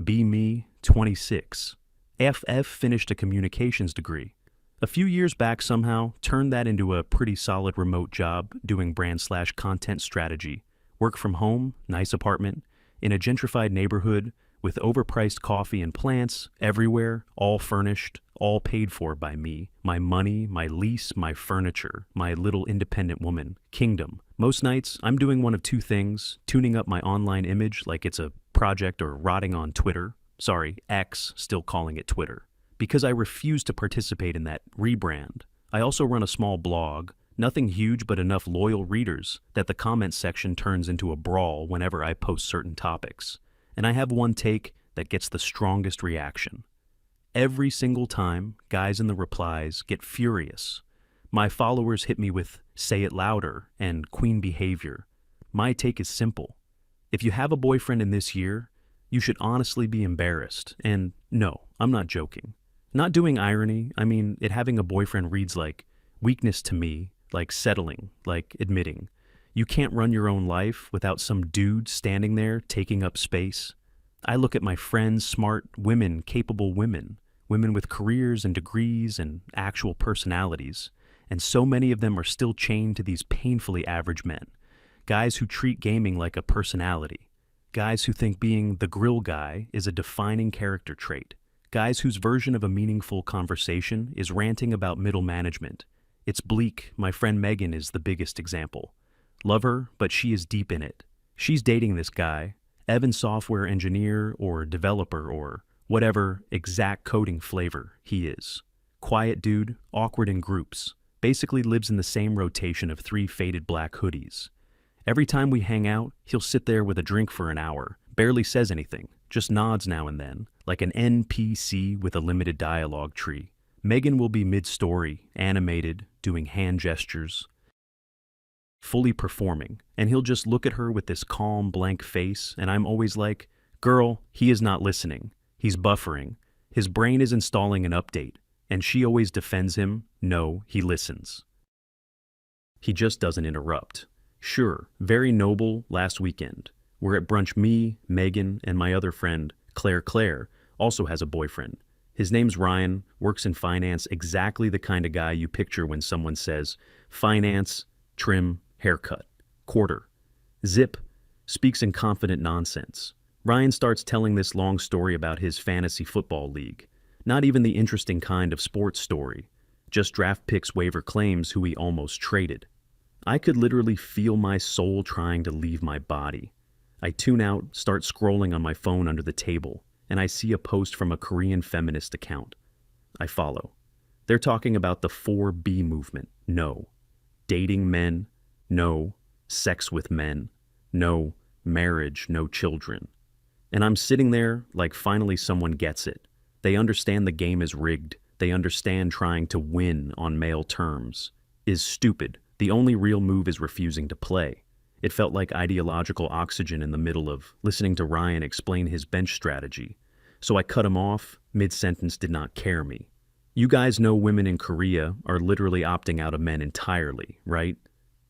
Be me, 26. AFF finished a communications degree. A few years back somehow turned that into a pretty solid remote job doing brand/content strategy. Work from home, nice apartment, in a gentrified neighborhood with overpriced coffee and plants everywhere, all furnished, all paid for by me. My money, my lease, my furniture, my little independent woman, kingdom. Most nights, I'm doing one of two things, tuning up my online image like it's a project or rotting on Twitter. Sorry, X, still calling it Twitter. Because I refuse to participate in that rebrand. I also run a small blog, nothing huge but enough loyal readers that the comments section turns into a brawl whenever I post certain topics. And I have one take that gets the strongest reaction. Every single time, guys in the replies get furious. My followers hit me with "say it louder" and "queen behavior." My take is simple. If you have a boyfriend in this year, you should honestly be embarrassed. And no, I'm not joking. Not doing irony, I mean it having a boyfriend reads like weakness to me, like settling, like admitting. You can't run your own life without some dude standing there taking up space. I look at my friends, smart women, capable women with careers and degrees and actual personalities, and so many of them are still chained to these painfully average men. Guys who treat gaming like a personality. Guys who think being the grill guy is a defining character trait. Guys whose version of a meaningful conversation is ranting about middle management. It's bleak. My friend Megan is the biggest example. Love her, but she is deep in it. She's dating this guy, Evan software engineer or developer or whatever exact coding flavor he is. Quiet dude, awkward in groups, basically lives in the same rotation of 3 faded black hoodies. Every time we hang out, he'll sit there with a drink for an hour, barely says anything, just nods now and then, like an NPC with a limited dialogue tree. Megan will be mid-story, animated, doing hand gestures, fully performing, and he'll just look at her with this calm, blank face, and I'm always like, girl, he is not listening. He's buffering. His brain is installing an update, and she always defends him. No, he listens. He just doesn't interrupt. Sure, very noble last weekend. We're at brunch, me, Megan, and my other friend, Claire, also has a boyfriend. His name's Ryan, works in finance, exactly the kind of guy you picture when someone says, finance, trim, haircut, quarter. Zip, speaks in confident nonsense. Ryan starts telling this long story about his fantasy football league. Not even the interesting kind of sports story. Just draft picks waiver claims who he almost traded. I could literally feel my soul trying to leave my body. I tune out, start scrolling on my phone under the table, and I see a post from a Korean feminist account. I follow. They're talking about the 4B movement. No. Dating men. No. Sex with men. No. Marriage, no children. And I'm sitting there like finally someone gets it. They understand the game is rigged. They understand trying to win on male terms is stupid. The only real move is refusing to play. It felt like ideological oxygen in the middle of listening to Ryan explain his bench strategy. So I cut him off, mid-sentence did not care me. You guys know women in Korea are literally opting out of men entirely, right?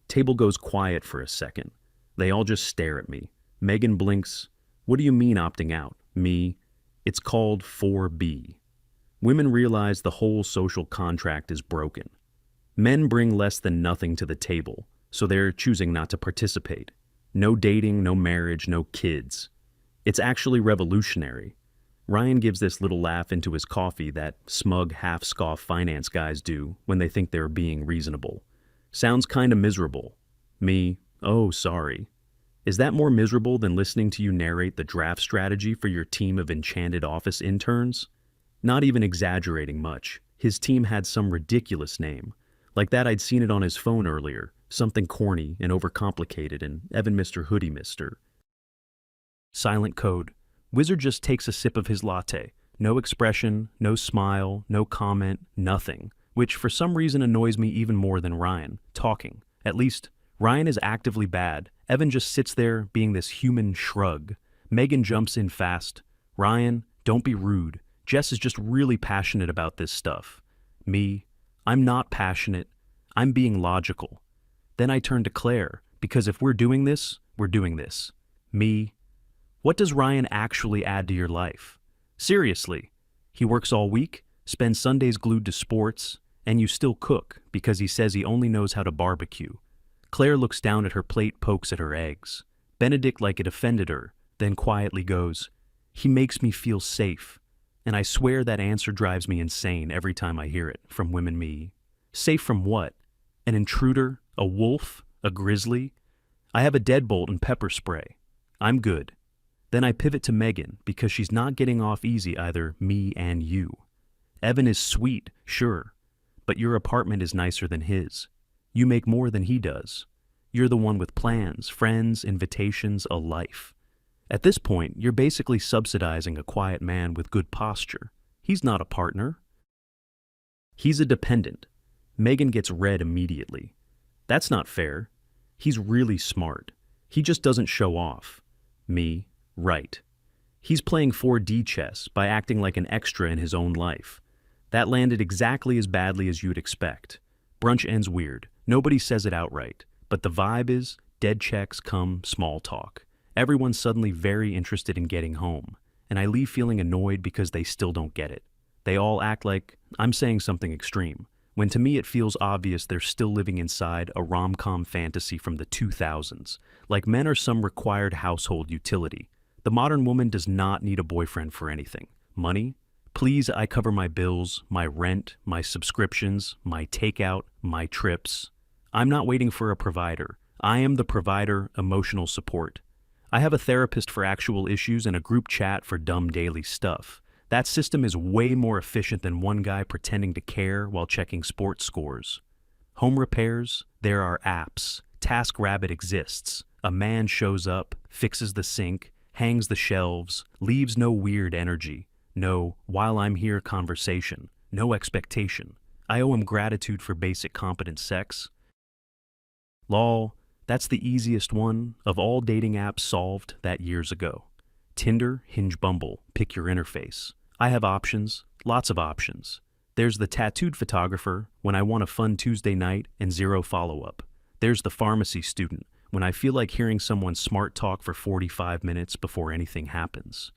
Table goes quiet for a second. They all just stare at me. Megan blinks. What do you mean opting out? Me. It's called 4B. Women realize the whole social contract is broken. Men bring less than nothing to the table, so they're choosing not to participate. No dating, no marriage, no kids. It's actually revolutionary. Ryan gives this little laugh into his coffee that smug, half-scoff finance guys do when they think they're being reasonable. Sounds kinda miserable. Me, oh, sorry. Is that more miserable than listening to you narrate the draft strategy for your team of enchanted office interns? Not even exaggerating much. His team had some ridiculous name. Like that I'd seen it on his phone earlier. Something corny and overcomplicated and Evan Mr. Hoodie Mister. Silent code. Wizard just takes a sip of his latte. No expression, no smile, no comment, nothing. Which for some reason annoys me even more than Ryan, talking. At least, Ryan is actively bad. Evan just sits there being this human shrug. Megan jumps in fast. Ryan, don't be rude. Jess is just really passionate about this stuff. Me, I'm not passionate. I'm being logical. Then I turn to Claire, because if we're doing this, we're doing this. Me, What does Ryan actually add to your life? Seriously, he works all week, spends Sundays glued to sports, and you still cook because he says he only knows how to barbecue. Claire looks down at her plate, pokes at her eggs. Benedict, like it offended her, then quietly goes, "He makes me feel safe." And I swear that answer drives me insane every time I hear it from women me. Safe from what? An intruder? A wolf? A grizzly? I have a deadbolt and pepper spray. I'm good. Then I pivot to Megan because she's not getting off easy either, me and you. Evan is sweet, sure, but your apartment is nicer than his. You make more than he does. You're the one with plans, friends, invitations, a life. At this point, you're basically subsidizing a quiet man with good posture. He's not a partner. He's a dependent. Megan gets red immediately. That's not fair. He's really smart. He just doesn't show off. Me, right. He's playing 4D chess by acting like an extra in his own life. That landed exactly as badly as you'd expect. Brunch ends weird. Nobody says it outright. But the vibe is dead checks come small talk. Everyone's suddenly very interested in getting home. And I leave feeling annoyed because they still don't get it. They all act like I'm saying something extreme, when to me it feels obvious they're still living inside a rom-com fantasy from the 2000s, like men are some required household utility. The modern woman does not need a boyfriend for anything. Money? Please, I cover my bills, my rent, my subscriptions, my takeout, my trips. I'm not waiting for a provider. I am the provider, emotional support. I have a therapist for actual issues and a group chat for dumb daily stuff. That system is way more efficient than one guy pretending to care while checking sports scores. Home repairs? There are apps. TaskRabbit exists. A man shows up, fixes the sink, hangs the shelves, leaves no weird energy. No, while I'm here conversation. No expectation. I owe him gratitude for basic competent sex. Lol, that's the easiest one of all dating apps solved that years ago. Tinder, Hinge, Bumble, pick your interface. I have options, lots of options. There's the tattooed photographer when I want a fun Tuesday night and zero follow-up. There's the pharmacy student when I feel like hearing someone smart talk for 45 minutes before anything happens.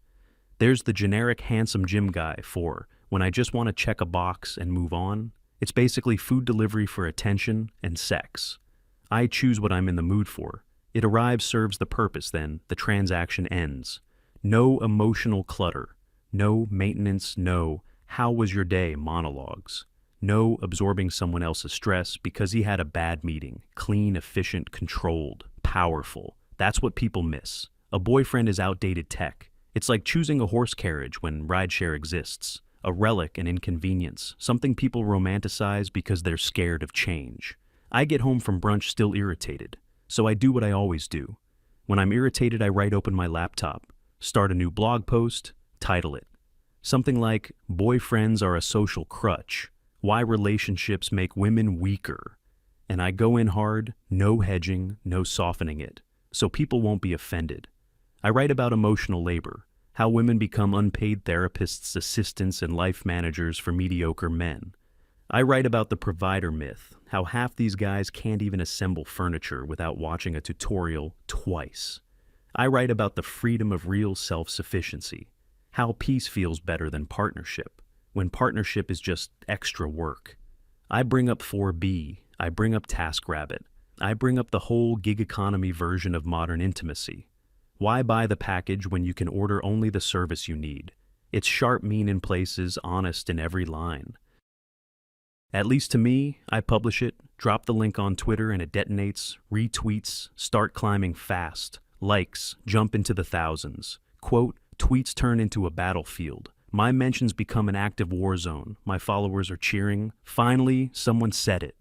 There's the generic handsome gym guy for when I just want to check a box and move on. It's basically food delivery for attention and sex. I choose what I'm in the mood for. It arrives, serves the purpose, then the transaction ends. No emotional clutter. No maintenance, no "how was your day" monologues. No absorbing someone else's stress because he had a bad meeting. Clean, efficient, controlled, powerful. That's what people miss. A boyfriend is outdated tech. It's like choosing a horse carriage when rideshare exists. A relic, an inconvenience, something people romanticize because they're scared of change. I get home from brunch still irritated, so I do what I always do. When I'm irritated, I write open my laptop, start a new blog post, title it. Something like, "Boyfriends are a social crutch. Why relationships make women weaker." And I go in hard, no hedging, no softening it, so people won't be offended. I write about emotional labor, how women become unpaid therapists, assistants, and life managers for mediocre men. I write about the provider myth, how half these guys can't even assemble furniture without watching a tutorial twice. I write about the freedom of real self-sufficiency, how peace feels better than partnership, when partnership is just extra work. I bring up 4B, I bring up TaskRabbit, I bring up the whole gig economy version of modern intimacy. Why buy the package when you can order only the service you need? It's sharp, mean in places, honest in every line. At least to me, I publish it, drop the link on Twitter and it detonates, retweets, start climbing fast, likes, jump into the thousands. Quote, tweets turn into a battlefield. My mentions become an active war zone. My followers are cheering. Finally, someone said it.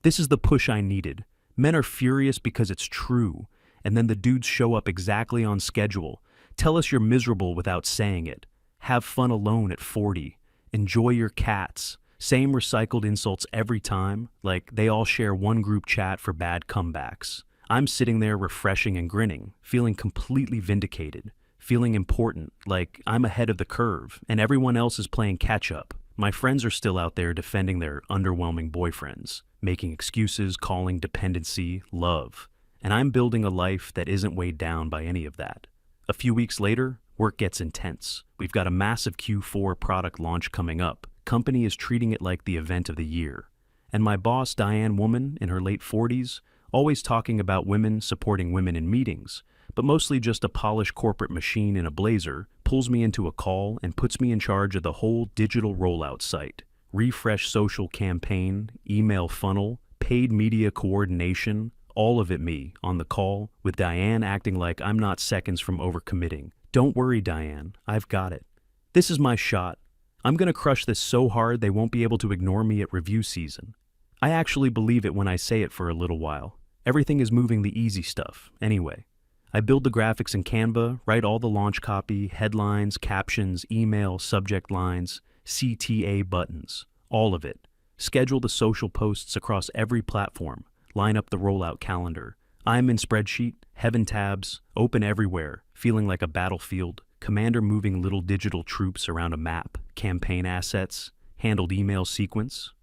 This is the push I needed. Men are furious because it's true. And then the dudes show up exactly on schedule. Tell us you're miserable without saying it. Have fun alone at 40. Enjoy your cats. Same recycled insults every time, like they all share one group chat for bad comebacks. I'm sitting there refreshing and grinning, feeling completely vindicated, feeling important, like I'm ahead of the curve, and everyone else is playing catch-up. My friends are still out there defending their underwhelming boyfriends, making excuses, calling dependency love. And I'm building a life that isn't weighed down by any of that. A few weeks later, work gets intense. We've got a massive Q4 product launch coming up. Company is treating it like the event of the year. And my boss, Diane, woman in her late 40s, always talking about women supporting women in meetings, but mostly just a polished corporate machine in a blazer, pulls me into a call and puts me in charge of the whole digital rollout site. Refresh social campaign, email funnel, paid media coordination, all of it me on the call, with Diane acting like I'm not seconds from overcommitting. Don't worry, Diane, I've got it. This is my shot. I'm gonna crush this so hard they won't be able to ignore me at review season. I actually believe it when I say it for a little while. Everything is moving the easy stuff, anyway. I build the graphics in Canva, write all the launch copy, headlines, captions, email, subject lines, CTA buttons, all of it. Schedule the social posts across every platform, line up the rollout calendar. I'm in spreadsheet, heaven tabs, open everywhere, feeling like a battlefield, commander moving little digital troops around a map, campaign assets, handled email sequence,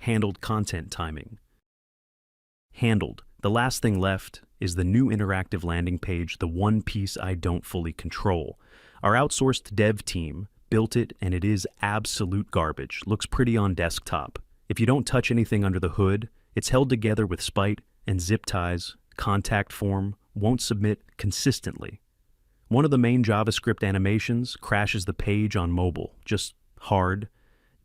handled content timing. Handled. The last thing left is the new interactive landing page, the one piece I don't fully control. Our outsourced dev team built it and it is absolute garbage. Looks pretty on desktop. If you don't touch anything under the hood, it's held together with spite and zip ties, contact form, won't submit consistently. One of the main JavaScript animations crashes the page on mobile, just hard,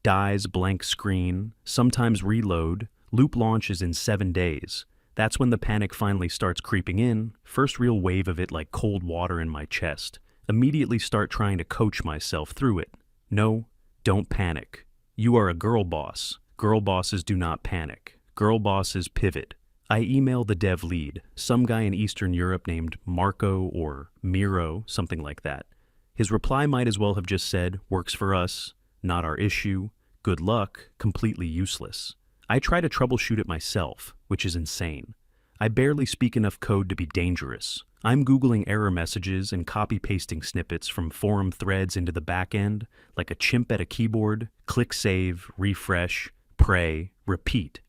dies blank screen, sometimes reload, loop launches in 7 days. That's when the panic finally starts creeping in, first real wave of it like cold water in my chest. Immediately start trying to coach myself through it. No, don't panic. You are a girl boss. Girl bosses do not panic. Girl bosses pivot. I email the dev lead, some guy in Eastern Europe named Marco or Miro, something like that. His reply might as well have just said, works for us, not our issue, good luck, completely useless. I try to troubleshoot it myself, which is insane. I barely speak enough code to be dangerous. I'm Googling error messages and copy-pasting snippets from forum threads into the back end, like a chimp at a keyboard, click save, refresh, pray, repeat.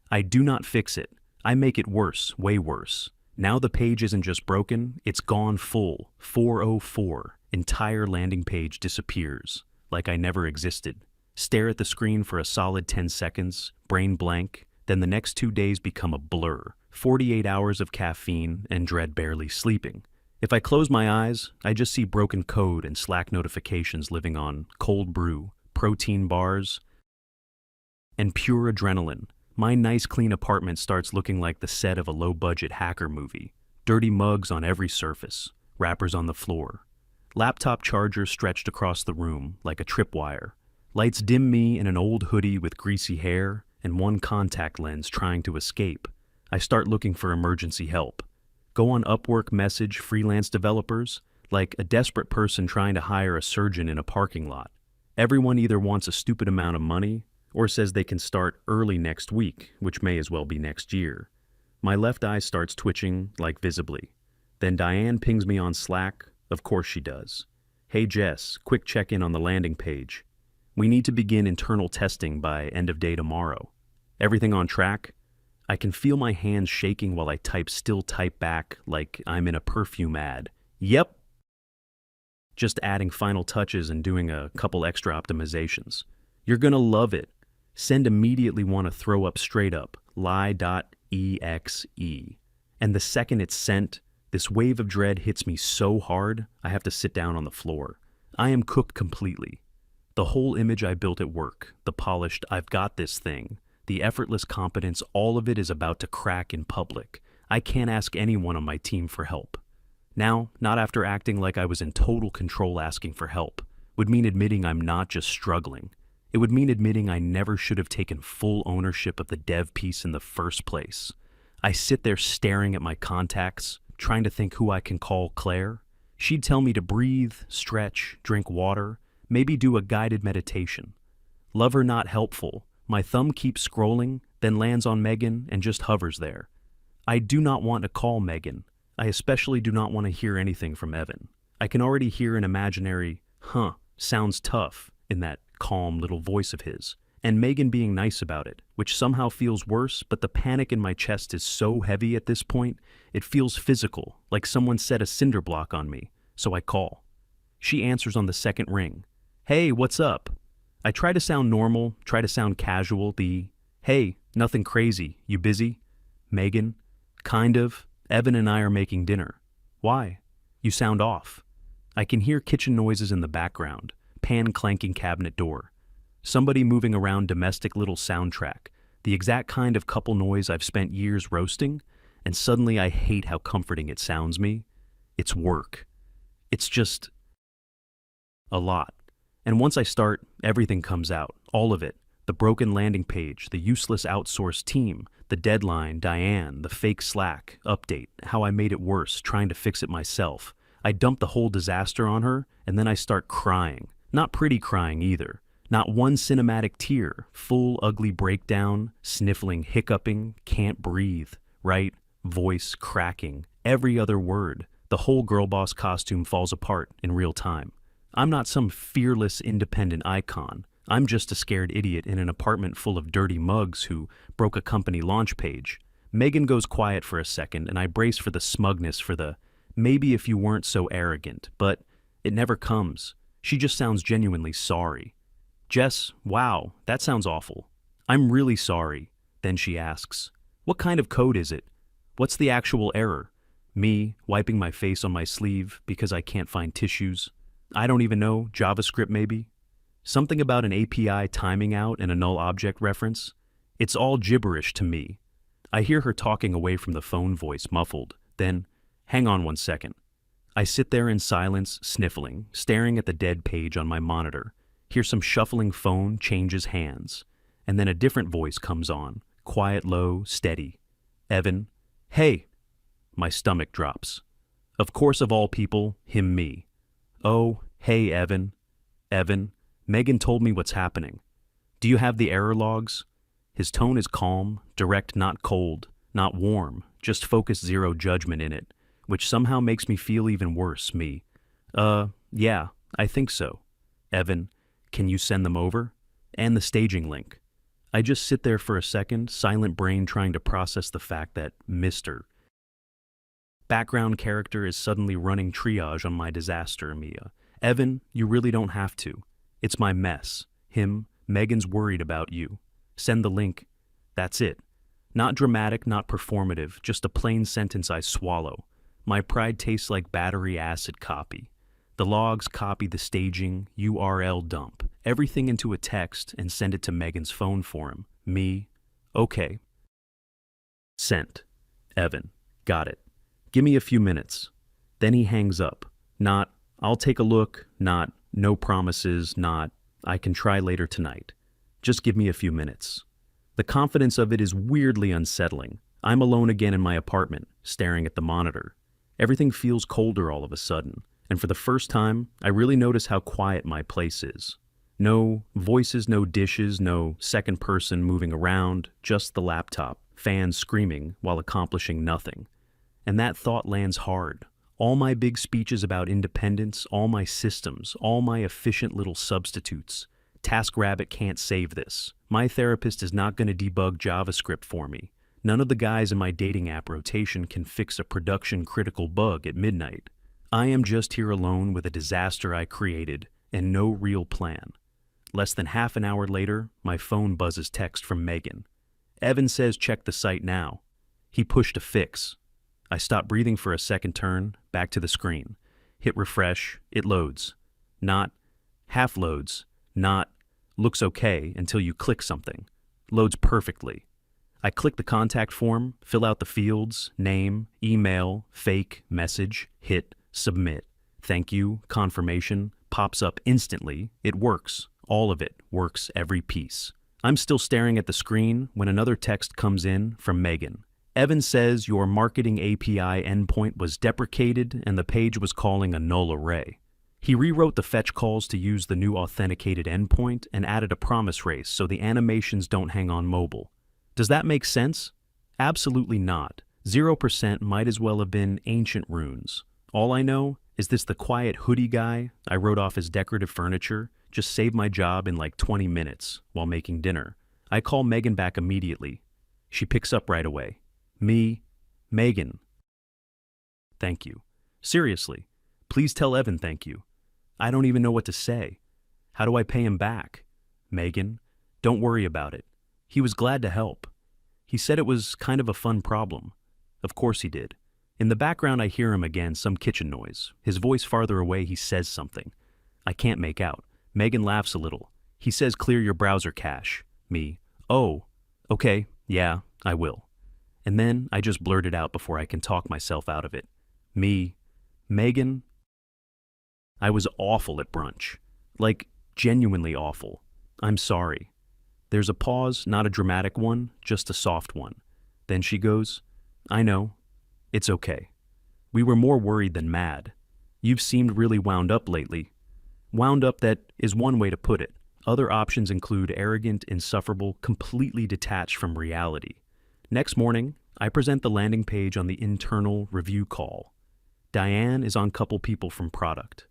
I do not fix it. I make it worse, way worse. Now the page isn't just broken, it's gone full, 404. Entire landing page disappears, like I never existed. Stare at the screen for a solid 10 seconds, brain blank, then the next 2 days become a blur. 48 hours of caffeine and dread barely sleeping. If I close my eyes, I just see broken code and Slack notifications living on cold brew, protein bars, and pure adrenaline. My nice clean apartment starts looking like the set of a low-budget hacker movie. Dirty mugs on every surface, wrappers on the floor. Laptop charger stretched across the room like a tripwire. Lights dim me in an old hoodie with greasy hair and one contact lens trying to escape. I start looking for emergency help. Go on Upwork, message freelance developers like a desperate person trying to hire a surgeon in a parking lot. Everyone either wants a stupid amount of money or says they can start early next week, which may as well be next year. My left eye starts twitching, like visibly. Then Diane pings me on Slack. Of course she does. Hey Jess, quick check-in on the landing page. We need to begin internal testing by end of day tomorrow. Everything on track? I can feel my hands shaking while I still type back like I'm in a perfume ad. Yep. Just adding final touches and doing a couple extra optimizations. You're gonna love it. Send immediately, want to throw up straight up, lie.exe. And the second it's sent, this wave of dread hits me so hard, I have to sit down on the floor. I am cooked completely. The whole image I built at work, the polished, I've got this thing, the effortless competence, all of it is about to crack in public. I can't ask anyone on my team for help. Now, not after acting like I was in total control asking for help, would mean admitting I'm not just struggling. It would mean admitting I never should have taken full ownership of the dev piece in the first place. I sit there staring at my contacts, trying to think who I can call Claire. She'd tell me to breathe, stretch, drink water, maybe do a guided meditation. Love her not helpful. My thumb keeps scrolling, then lands on Megan and just hovers there. I do not want to call Megan. I especially do not want to hear anything from Evan. I can already hear an imaginary, sounds tough, in that calm little voice of his. and Megan being nice about it, which somehow feels worse, but the panic in my chest is so heavy at this point, it feels physical, like someone set a cinder block on me, so I call. She answers on the second ring. Hey, what's up? I try to sound normal, try to sound casual, hey, nothing crazy, you busy? Megan, kind of. Evan and I are making dinner. Why? You sound off. I can hear kitchen noises in the background, pan clanking cabinet door. Somebody moving around domestic little soundtrack, the exact kind of couple noise I've spent years roasting, and suddenly I hate how comforting it sounds me. It's work. It's just a lot. And once I start, everything comes out, all of it. The broken landing page, the useless outsourced team, the deadline, Diane, the fake Slack, update, how I made it worse, trying to fix it myself. I dump the whole disaster on her, and then I start crying. Not pretty crying either. Not one cinematic tear, full ugly breakdown, sniffling, hiccuping, can't breathe, right? Voice cracking, every other word. The whole girl boss costume falls apart in real time. I'm not some fearless, independent icon. I'm just a scared idiot in an apartment full of dirty mugs who broke a company launch page. Megan goes quiet for a second, and I brace for the smugness, for the maybe if you weren't so arrogant, but it never comes. She just sounds genuinely sorry. Jess, wow, that sounds awful. I'm really sorry. Then she asks, what kind of code is it? What's the actual error? Me, wiping my face on my sleeve because I can't find tissues. I don't even know, JavaScript maybe? Something about an API timing out and a null object reference? It's all gibberish to me. I hear her talking away from the phone voice, muffled. Then, hang on one second. I sit there in silence, sniffling, staring at the dead page on my monitor. Hear some shuffling phone changes hands. And then a different voice comes on, quiet, low, steady. Evan, hey. My stomach drops. Of course, of all people, me. Oh, hey, Evan. Evan, Megan told me what's happening. Do you have the error logs? His tone is calm, direct, not cold, not warm, just focused, zero judgment in it, which somehow makes me feel even worse, me. Yeah, I think so. Evan, can you send them over? And the staging link. I just sit there for a second, silent brain trying to process the fact that Mr. Background character is suddenly running triage on my disaster, Mia. Evan, you really don't have to. It's my mess. Megan's worried about you. Send the link. That's it. Not dramatic, not performative, just a plain sentence I swallow. My pride tastes like battery acid copy. The logs copy the staging, URL dump, everything into a text and send it to Megan's phone for him. Me, okay. Sent. Evan, got it. Give me a few minutes. Then he hangs up. Not, I'll take a look, not, no promises, not, I can try later tonight. Just give me a few minutes. The confidence of it is weirdly unsettling. I'm alone again in my apartment, staring at the monitor. Everything feels colder all of a sudden, and for the first time, I really notice how quiet my place is. No voices, no dishes, no second person moving around, just the laptop, fans screaming while accomplishing nothing. And that thought lands hard. All my big speeches about independence, all my systems, all my efficient little substitutes. TaskRabbit can't save this. My therapist is not going to debug JavaScript for me. None of the guys in my dating app rotation can fix a production-critical bug at midnight. I am just here alone with a disaster I created and no real plan. Less than half an hour later, my phone buzzes text from Megan. Evan says check the site now. He pushed a fix. I stop breathing for a second turn, back to the screen. Hit refresh, it loads. Not, half loads, not, looks okay until you click something. Loads perfectly. I click the contact form, fill out the fields, name, email, fake, message, hit, submit. Thank you, confirmation, pops up instantly. It works. All of it works, every piece. I'm still staring at the screen when another text comes in from Megan. Evan says your marketing API endpoint was deprecated and the page was calling a null array. He rewrote the fetch calls to use the new authenticated endpoint and added a promise race so the animations don't hang on mobile. Does that make sense? Absolutely not. 0% might as well have been ancient runes. All I know, Is this the quiet hoodie guy I wrote off as decorative furniture? Just saved my job in like 20 minutes while making dinner. I call Megan back immediately. She picks up right away. Me, Megan. Thank you. Seriously, please tell Evan thank you. I don't even know what to say. How do I pay him back? Megan, don't worry about it. He was glad to help. He said it was kind of a fun problem. Of course he did. In the background I hear him again, some kitchen noise. His voice farther away, he says something. I can't make out. Megan laughs a little. He says clear your browser cache. Me, oh, okay, yeah, I will. And then I just blurt it out before I can talk myself out of it. Me, Megan, I was awful at brunch. Like, genuinely awful. I'm sorry. There's a pause, not a dramatic one, just a soft one. Then she goes, I know. It's okay. We were more worried than mad. You've seemed really wound up lately. Wound up, that is one way to put it. Other options include arrogant, insufferable, completely detached from reality. Next morning, I present the landing page on the internal review call. Diane is on couple people from product.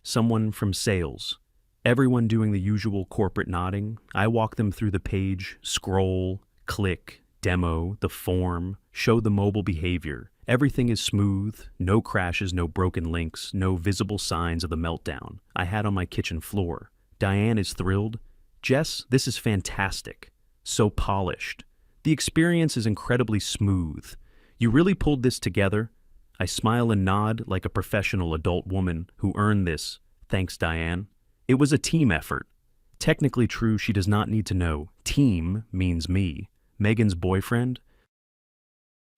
Someone from sales. Everyone doing the usual corporate nodding. I walk them through the page, scroll, click, demo, the form, show the mobile behavior. Everything is smooth, no crashes, no broken links, no visible signs of the meltdown I had on my kitchen floor. Diane is thrilled. Jess, this is fantastic. So polished. The experience is incredibly smooth. You really pulled this together. I smile and nod like a professional adult woman who earned this. Thanks, Diane. It was a team effort. Technically true, she does not need to know. Team means me, Megan's boyfriend.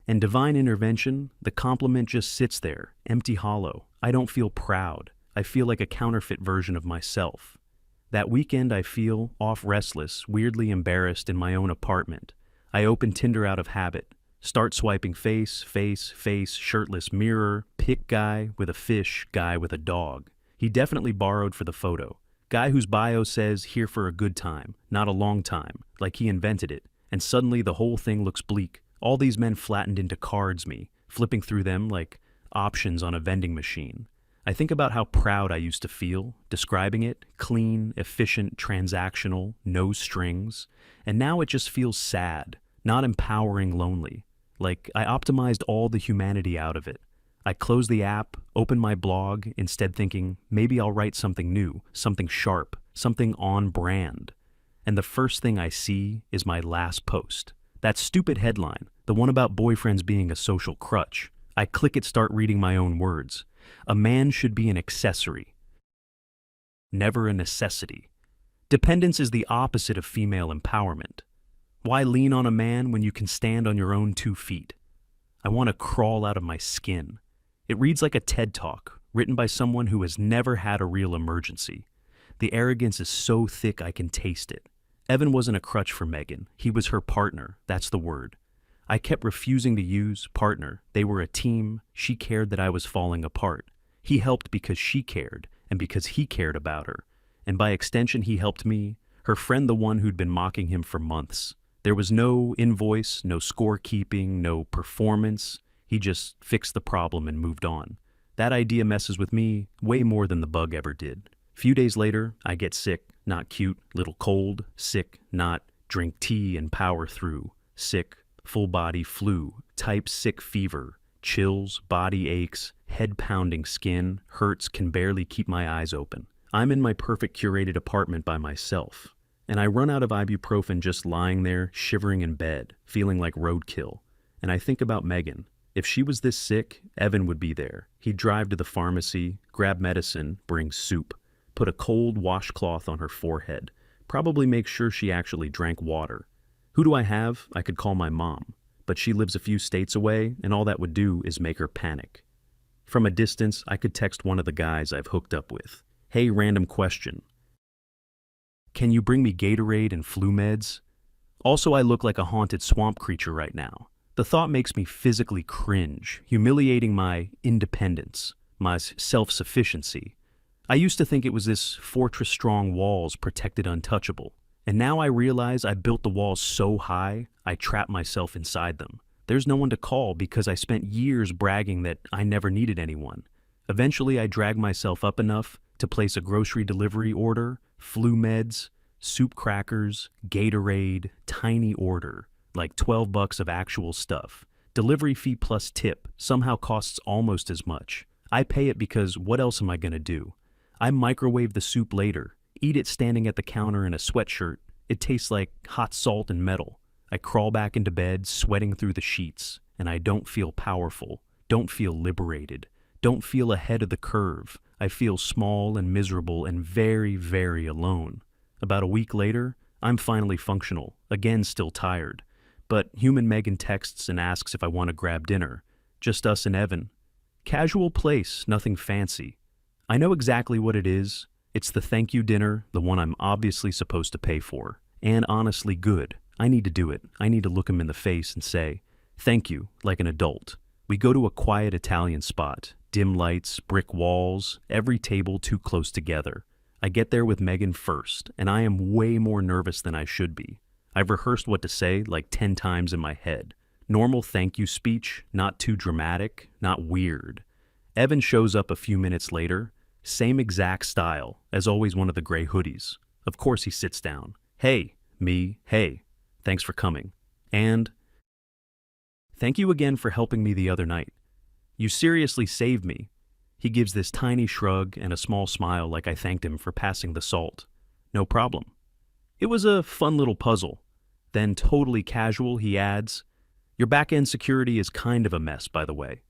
And divine intervention, the compliment just sits there, empty hollow. I don't feel proud. I feel like a counterfeit version of myself. That weekend I feel off restless, weirdly embarrassed in my own apartment. I open Tinder out of habit. Start swiping face, shirtless mirror, pic guy with a fish, guy with a dog. He definitely borrowed for the photo. Guy whose bio says here for a good time, not a long time, like he invented it. And suddenly the whole thing looks bleak. All these men flattened into cards me, flipping through them like options on a vending machine. I think about how proud I used to feel, describing it, clean, efficient, transactional, no strings. And now it just feels sad, not empowering, lonely. Like I optimized all the humanity out of it. I close the app, open my blog, instead thinking maybe I'll write something new, something sharp, something on brand. And the first thing I see is my last post. That stupid headline, the one about boyfriends being a social crutch. I click it, start reading my own words. A man should be an accessory, never a necessity. Dependence is the opposite of female empowerment. Why lean on a man when you can stand on your own 2 feet? I want to crawl out of my skin. It reads like a TED Talk, written by someone who has never had a real emergency. The arrogance is so thick I can taste it. Evan wasn't a crutch for Megan. He was her partner. That's the word. I kept refusing to use partner. They were a team. She cared that I was falling apart. He helped because she cared, and because he cared about her. And by extension, he helped me, her friend, the one who'd been mocking him for months. There was no invoice, no scorekeeping, no performance. He just fixed the problem and moved on. That idea messes with me way more than the bug ever did. Few days later, I get sick, not cute, little cold, sick, not drink tea and power through, sick, full body flu, type sick fever, chills, body aches, head pounding, skin, hurts, can barely keep my eyes open. I'm in my perfect curated apartment by myself, and I run out of ibuprofen just lying there, shivering in bed, feeling like roadkill. And I think about Megan. If she was this sick, Evan would be there. He'd drive to the pharmacy, grab medicine, bring soup, put a cold washcloth on her forehead, probably make sure she actually drank water. Who do I have? I could call my mom, but she lives a few states away, and all that would do is make her panic. From a distance, I could text one of the guys I've hooked up with. Hey, random question. Can you bring me Gatorade and flu meds? Also, I look like a haunted swamp creature right now. The thought makes me physically cringe, humiliating my independence, my self-sufficiency. I used to think it was this fortress strong walls protected untouchable. And now I realize I built the walls so high, I trap myself inside them. There's no one to call because I spent years bragging that I never needed anyone. Eventually, I dragged myself up enough to place a grocery delivery order, flu meds, soup crackers, Gatorade, tiny order, like $12 of actual stuff. Delivery fee plus tip somehow costs almost as much. I pay it because what else am I gonna do? I microwave the soup later, eat it standing at the counter in a sweatshirt. It tastes like hot salt and metal. I crawl back into bed, sweating through the sheets, and I don't feel powerful, don't feel liberated, don't feel ahead of the curve. I feel small and miserable and very, very alone. About a week later, I'm finally functional, again still tired. But human Megan texts and asks if I want to grab dinner. Just us and Evan. Casual place, nothing fancy. I know exactly what it is. It's the thank you dinner, the one I'm obviously supposed to pay for. And honestly good. I need to do it. I need to look him in the face and say, thank you, like an adult. We go to a quiet Italian spot. Dim lights, brick walls, every table too close together. I get there with Megan first, and I am way more nervous than I should be. I've rehearsed what to say like 10 times in my head. Normal thank you speech, not too dramatic, not weird. Evan shows up a few minutes later, same exact style, as always one of the gray hoodies. Of course he sits down. Hey, me, hey, thanks for coming. And thank you again for helping me the other night. You seriously saved me. He gives this tiny shrug and a small smile like I thanked him for passing the salt. No problem. It was a fun little puzzle. Then, totally casual, he adds, your back-end security is kind of a mess, by the way.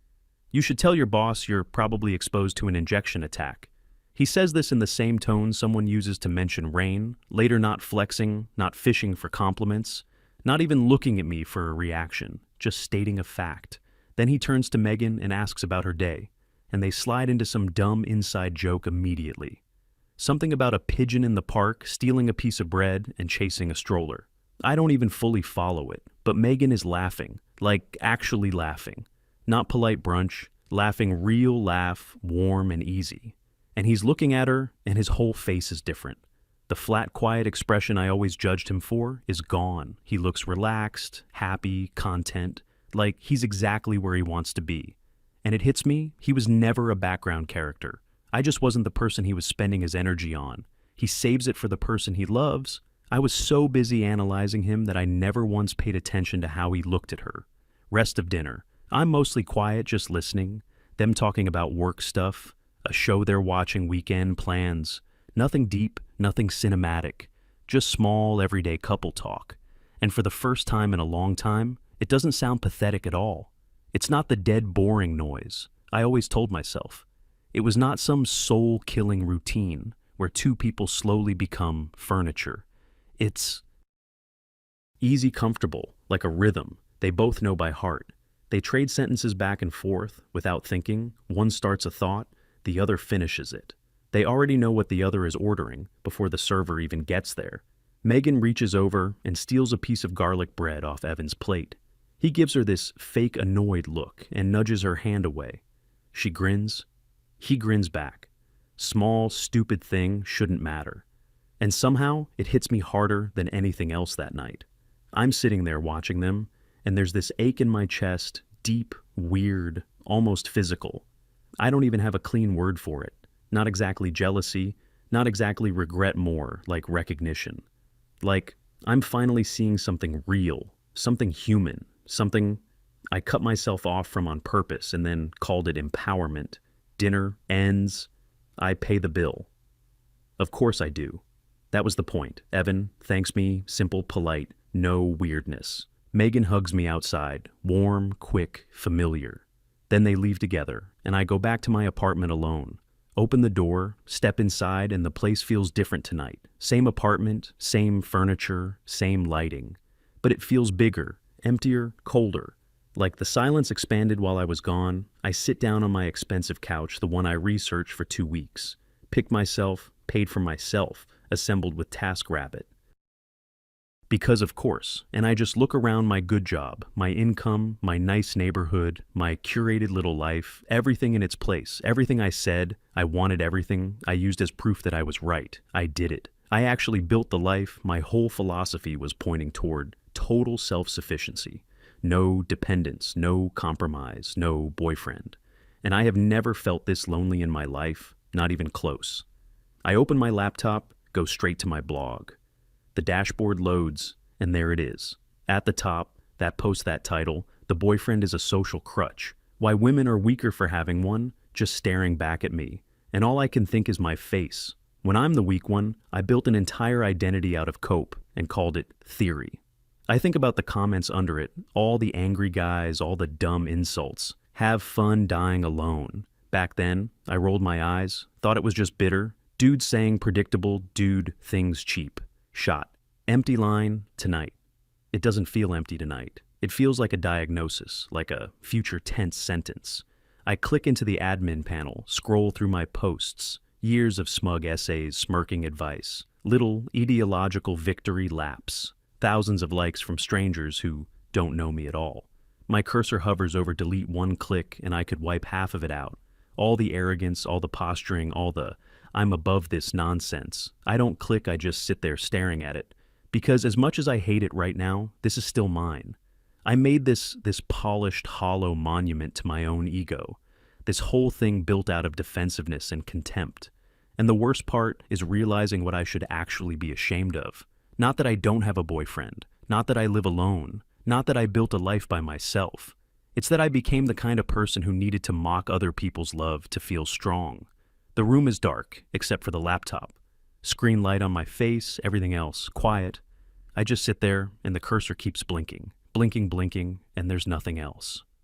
You should tell your boss you're probably exposed to an injection attack. He says this in the same tone someone uses to mention rain, later not flexing, not fishing for compliments, not even looking at me for a reaction, just stating a fact. Then he turns to Megan and asks about her day, and they slide into some dumb inside joke immediately. Something about a pigeon in the park stealing a piece of bread and chasing a stroller. I don't even fully follow it, but Megan is laughing, like actually laughing. Not polite brunch, laughing real laugh, warm and easy. And he's looking at her, and his whole face is different. The flat, quiet expression I always judged him for is gone. He looks relaxed, happy, content, like he's exactly where he wants to be. And it hits me, he was never a background character. I just wasn't the person he was spending his energy on. He saves it for the person he loves. I was so busy analyzing him that I never once paid attention to how he looked at her. Rest of dinner. I'm mostly quiet, just listening. Them talking about work stuff, a show they're watching, weekend plans. Nothing deep, nothing cinematic. Just small, everyday couple talk. And for the first time in a long time, it doesn't sound pathetic at all. It's not the dead boring noise. I always told myself. It was not some soul-killing routine where two people slowly become furniture. It's easy, comfortable, like a rhythm they both know by heart. They trade sentences back and forth without thinking. One starts a thought, the other finishes it. They already know what the other is ordering before the server even gets there. Megan reaches over and steals a piece of garlic bread off Evan's plate. He gives her this fake annoyed look and nudges her hand away. She grins. He grins back. Small, stupid thing shouldn't matter. And somehow it hits me harder than anything else that night. I'm sitting there watching them, and there's this ache in my chest, deep, weird, almost physical. I don't even have a clean word for it. Not exactly jealousy, not exactly regret, more like recognition. Like, I'm finally seeing something real, something human, something I cut myself off from on purpose and then called it empowerment. Dinner ends. I pay the bill. Of course I do. That was the point. Evan thanks me, simple, polite, no weirdness. Megan hugs me outside, warm, quick, familiar. Then they leave together, and I go back to my apartment alone. Open the door, step inside, and the place feels different tonight. Same apartment, same furniture, same lighting. But it feels bigger, emptier, colder. Like the silence expanded while I was gone, I sit down on my expensive couch, the one I researched for 2 weeks. Picked myself, paid for myself, assembled with TaskRabbit. Because of course, and I just look around my good job, my income, my nice neighborhood, my curated little life, everything in its place, everything I said, I wanted everything, I used as proof that I was right. I did it. I actually built the life my whole philosophy was pointing toward: total self-sufficiency. No dependence, no compromise, no boyfriend. and I have never felt this lonely in my life, not even close. I open my laptop, go straight to my blog. The dashboard loads, and there it is. At the top, that post, that title, "The boyfriend is a social crutch. Why women are weaker for having one," just staring back at me. And all I can think is my face. When I'm the weak one, I built an entire identity out of cope and called it theory. I think about the comments under it, all the angry guys, all the dumb insults. Have fun dying alone. Back then, I rolled my eyes, thought it was just bitter. Dude saying predictable, dude, things cheap. Shot. Empty line, tonight. It doesn't feel empty tonight. It feels like a diagnosis, like a future tense sentence. I click into the admin panel, scroll through my posts, years of smug essays, smirking advice, little ideological victory laps, thousands of likes from strangers who don't know me at all. My cursor hovers over delete one click and I could wipe half of it out. All the arrogance, all the posturing, all the "I'm above this" nonsense. I don't click, I just sit there staring at it. Because as much as I hate it right now, this is still mine. I made this polished, hollow monument to my own ego. This whole thing built out of defensiveness and contempt. And the worst part is realizing what I should actually be ashamed of. Not that I don't have a boyfriend, not that I live alone, not that I built a life by myself. It's that I became the kind of person who needed to mock other people's love to feel strong. The room is dark, except for the laptop. Screen light on my face, everything else quiet. I just sit there and the cursor keeps blinking, blinking, blinking, and there's nothing else.